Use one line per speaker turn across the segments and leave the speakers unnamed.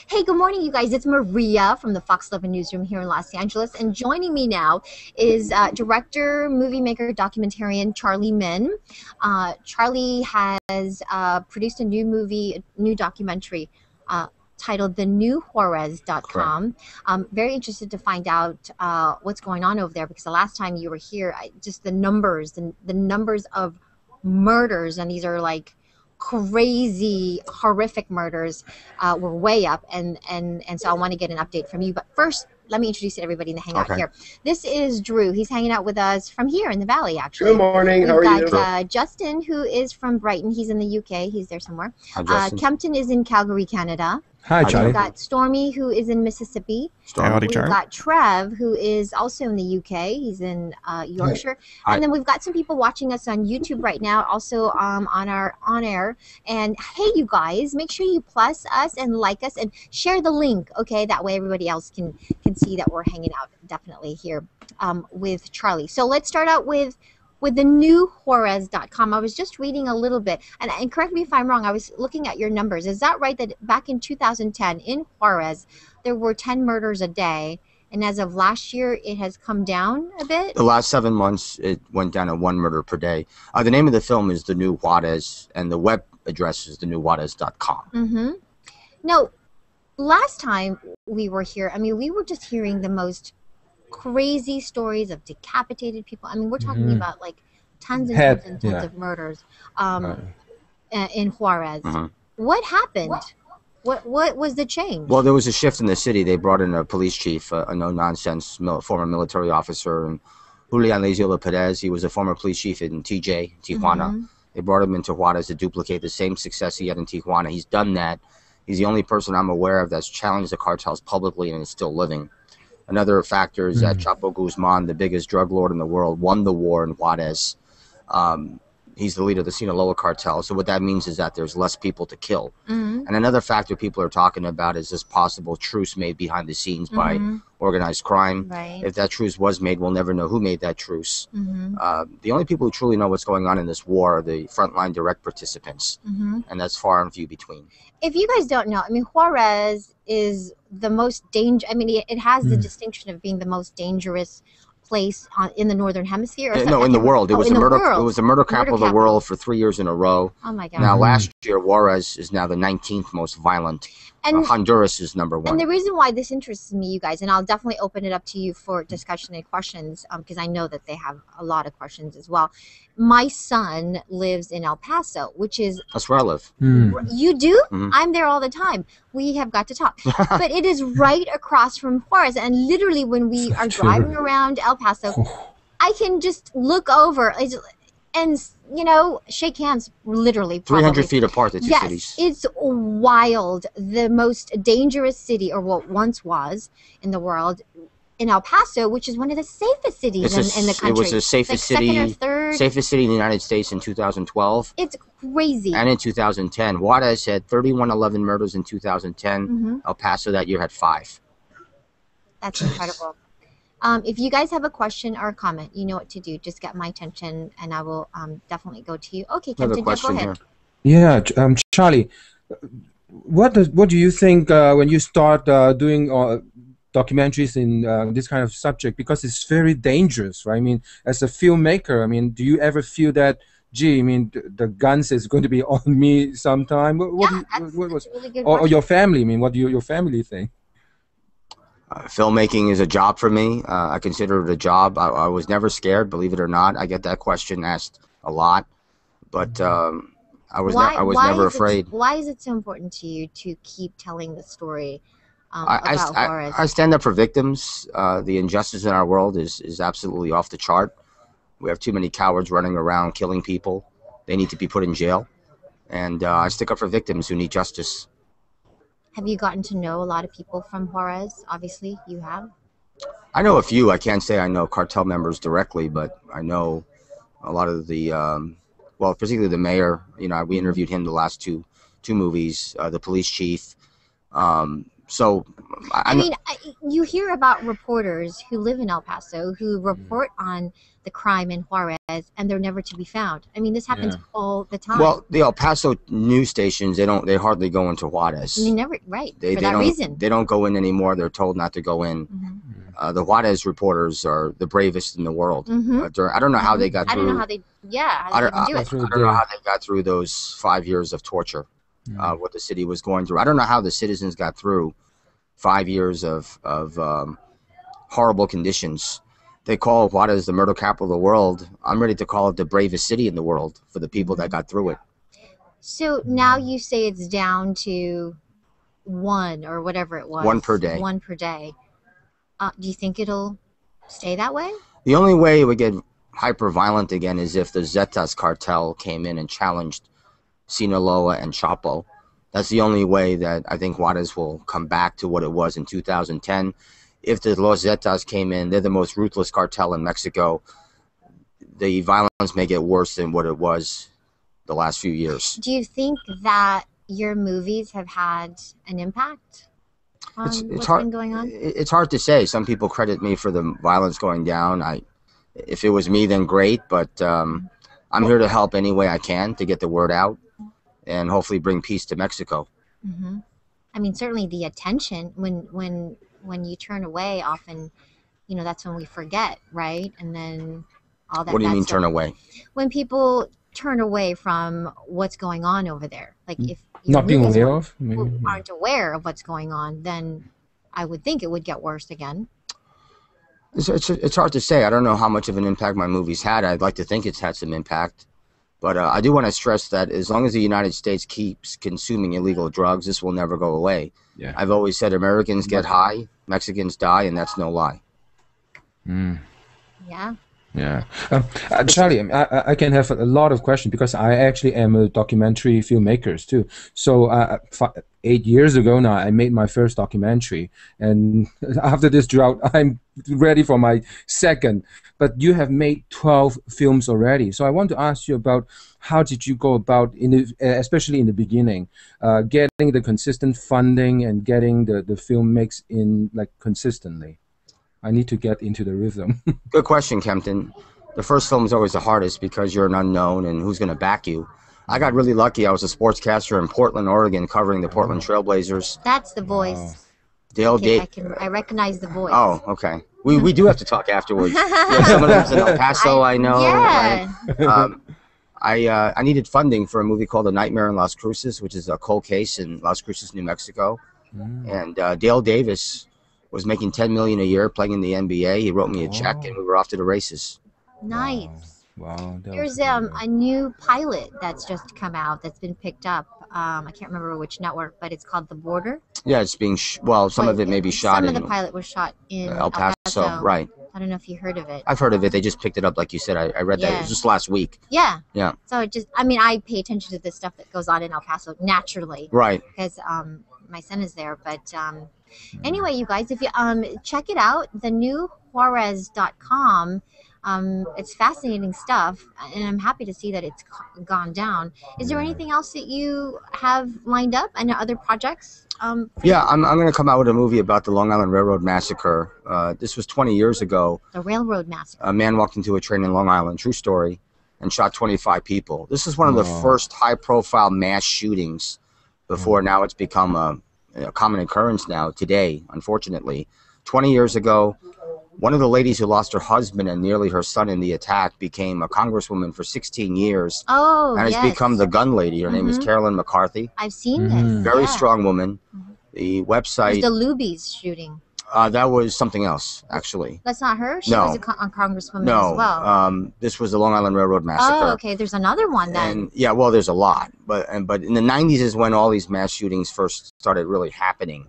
Hey, good morning, you guys. It's Maria from the Fox 11 Newsroom here in Los Angeles. And joining me now is director, movie maker, documentarian Charlie Minn. Charlie has produced a new movie, a new documentary titled thenewjuarez.com. I'm very interested to find out what's going on over there, because the last time you were here, just the numbers, the numbers of murders, and these are like crazy, horrific murders, were way up, and so I want to get an update from you. But first, let me introduce everybody in the Hangout here. This is Drew. He's hanging out with us from here in the Valley, actually.
Good morning. How are you?
We've got Justin, who is from Brighton. He's in the UK. He's there somewhere.
Hi, Justin.
Kempton is in Calgary, Canada.
Hi, Charlie.
We've got Stormy, who is in Mississippi.
Howdy,
We've
Charlie.
got Trev, who is also in the UK. He's in Yorkshire.
Hi.
And then we've got some people watching us on YouTube right now, also on our on-air. And hey, you guys, make sure you plus us and like us and share the link, okay? That way everybody else can see that we're hanging out definitely here with Charlie. So let's start out with thenewjuarez.com. I was just reading a little bit, and correct me if I'm wrong, I was looking at your numbers. Is that right, that back in 2010 in Juarez, there were 10 murders a day, and as of last year, it has come down a bit?
The last 7 months, it went down to 1 murder per day. The name of the film is The New Juarez, and the web address is thenewjuarez.com.
Mm-hmm. Now, last time we were here, I mean, we were just hearing the most crazy stories of decapitated people. I mean, we're talking about like tons and tons and tons of murders in Juarez. What happened? What was the change?
Well, there was a shift in the city. They brought in a police chief, a no-nonsense former military officer, and Julian Leziola Perez. He was a former police chief in TJ, Tijuana. They brought him into Juarez to duplicate the same success he had in Tijuana. He's done that. He's the only person I'm aware of that's challenged the cartels publicly and is still living. Another factor is that Chapo Guzman, the biggest drug lord in the world, won the war in Juarez. He's the leader of the Sinaloa cartel. So what that means is that there's less people to kill. And another factor people are talking about is this possible truce made behind the scenes by organized crime.
Right.
If that truce was made, we'll never know who made that truce. The only people who truly know what's going on in this war are the frontline direct participants. And that's far and few between.
If you guys don't know, I mean, Juarez is the most dangerous. I mean, it has the distinction of being the most dangerous place in the northern hemisphere.
No, in the world. It was a murder. It was the murder capital of the world for 3 years in a row.
Oh my God!
Now, last year, Juarez is now the 19th most violent. And Honduras is number 1.
And the reason why this interests me, you guys, and I'll definitely open it up to you for discussion and questions, because I know that they have a lot of questions as well. My son lives in El Paso, which is...
That's where I live.
You do? I'm there all the time. We have got to talk. But it is right across from Juarez. And literally when we are driving around El Paso, I can just look over and, you know, shake hands literally.
300 feet apart, the two cities.
It's wild. The most dangerous city, or what once was in the world, in El Paso, which is one of the safest cities in the country.
It was the safest city, safest city in the United States in 2012.
It's crazy.
And in 2010, Juarez had 3111 murders in 2010. El Paso that year had 5.
That's incredible. If you guys have a question or a comment, you know what to do. Just get my attention, and I will definitely go to you. Okay, Captain, go ahead.
Yeah, Charlie, what do you think when you start doing documentaries in this kind of subject? Because it's very dangerous, right? I mean, as a filmmaker, I mean, do you ever feel that, gee, I mean, the guns is going to be on me sometime? What was,
really good
or your family? I mean, what do your family think?
Filmmaking is a job for me. I consider it a job. I was never scared, believe it or not. I get that question asked a lot, but I was never afraid.
Why is it so important to you to keep telling the story about Juarez?
I stand up for victims. The injustice in our world is absolutely off the chart. We have too many cowards running around killing people. They need to be put in jail. And I stick up for victims who need justice.
Have you gotten to know a lot of people from Juarez? Obviously, you have.
I know a few. I can't say I know cartel members directly, but I know a lot of the, well, particularly the mayor. You know, we interviewed him the last two movies. The police chief, So,
I mean, you hear about reporters who live in El Paso who report on the crime in Juarez, and they're never to be found. I mean, this happens all the time.
well, the El Paso news stations, they hardly go into Juarez.
They never, right,
They
for that reason.
They don't go in anymore. They're told not to go in. The Juarez reporters are the bravest in the world. I don't know how they got through.
I don't know how they, how they even do it.
I don't know how they got through those 5 years of torture, what the city was going through. I don't know how the citizens got through 5 years of horrible conditions. They call Juarez the murder capital of the world. I'm ready to call it the bravest city in the world for the people that got through it.
So now you say it's down to one or whatever it was.
One per day.
One per day. Do you think it'll stay that way?
The only way it would get hyper violent again is if the Zetas cartel came in and challenged Sinaloa and Chapo. That's the only way that I think Juarez will come back to what it was in 2010. If the Los Zetas came in, they're the most ruthless cartel in Mexico. The violence may get worse than what it was the last few years.
Do you think that your movies have had an impact on what's been going on?
It's hard to say. Some people credit me for the violence going down. If it was me, then great. But I'm here to help any way I can to get the word out and hopefully bring peace to Mexico.
I mean, certainly the attention when you turn away, often, that's when we forget, right? And then all that.
What do you mean
stuff.
turn away?
When people turn away from what's going on over there, like if
not being aware of,
aren't aware of what's going on, then I would think it would get worse again.
It's hard to say. I don't know how much of an impact my movies had. I'd like to think it's had some impact. But I do want to stress that as long as the United States keeps consuming illegal drugs, this will never go away.
Yeah.
I've always said Americans get high, Mexicans die, and that's no lie.
Yeah.
Yeah. Charlie, I can have a lot of questions because I actually am a documentary filmmaker too. So 8 years ago now, I made my first documentary. And after this drought, I'm ready for my second. But you have made 12 films already. So I want to ask you about how did you go about, especially in the beginning, getting the consistent funding and getting the film mix in consistently? I need to get into the rhythm.
Good question, Kempton. The first film is always the hardest because you're an unknown and who's going to back you. I got really lucky. I was a sportscaster in Portland, Oregon, covering the Portland Trailblazers.
That's the voice.
Dale
I recognize the voice.
Oh, okay. We do have to talk afterwards. Someone lives in El Paso, I know.
Yeah.
Right? I needed funding for a movie called A Nightmare in Las Cruces, which is a cold case in Las Cruces, New Mexico. And Dale Davis was making $10 million a year playing in the NBA. He wrote me a check, and we were off to the races.
Nice.
Wow.
There's a new pilot that's just come out that's been picked up. I can't remember which network, but it's called The Border.
Yeah, it's being some of it may be shot in.
Some of the pilot was shot in
El Paso. Right.
I don't know if you heard of it.
I've heard of it. They just picked it up, like you said. I read that. It was just last week.
Yeah.
Yeah.
So I pay attention to the stuff that goes on in El Paso naturally.
Right.
Because my son is there. But anyway, you guys, if you check it out, the new Juarez.com. It's fascinating stuff, and I'm happy to see that it's gone down. Is there anything else that you have lined up and other projects?
Yeah, I'm going to come out with a movie about the Long Island Railroad Massacre. This was 20 years ago.
The Railroad Massacre.
A man walked into a train in Long Island, true story, and shot 25 people. This is one of the first high-profile mass shootings before now it's become a common occurrence now today, unfortunately. 20 years ago, one of the ladies who lost her husband and nearly her son in the attack became a congresswoman for 16 years.
Oh,
and has become the gun lady. Her name is Carolyn McCarthy.
I've seen this.
Very strong woman. The website...
It was the Luby's shooting.
That was something else, actually.
That's not her? She
No.
was a congresswoman as well.
No, this was the Long Island Railroad Massacre.
Oh, okay. There's another one then.
And, yeah, well, there's a lot. But in the 90s is when all these mass shootings first started really happening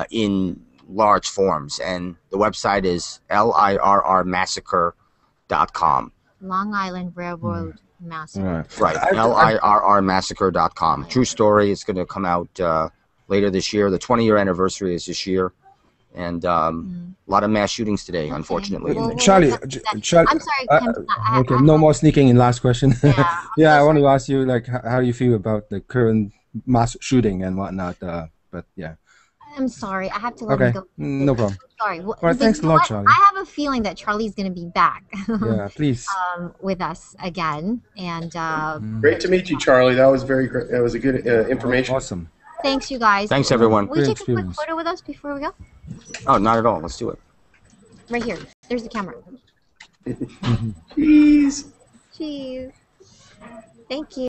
in large forms. And the website is lirrmassacre.com.
Long Island Railroad Massacre.
Right, lirrmassacre.com. True story. It's going to come out later this year. The 20-year anniversary is this year. And a lot of mass shootings today, unfortunately.
Well,
Charlie,
I'm sorry, Kim.
okay, no more sneaking in. Last question.
Yeah,
Yeah, I want to ask you, how you feel about the current mass shooting and whatnot. But yeah.
I'm sorry. I have to let him
Okay,
go.
no problem.
Sorry.
All right, thanks a lot, Charlie.
I have a feeling that Charlie's going to be back
Yeah, please.
with us again. And
Great to meet you, Charlie. That was very great. That was a good information.
Awesome.
thanks, you guys.
Thanks, everyone.
Will you
Great
take a quick
experience.
photo with us before we go?
Oh, not at all. Let's do it.
Right here. There's the camera.
Cheese.
Cheese. Thank you.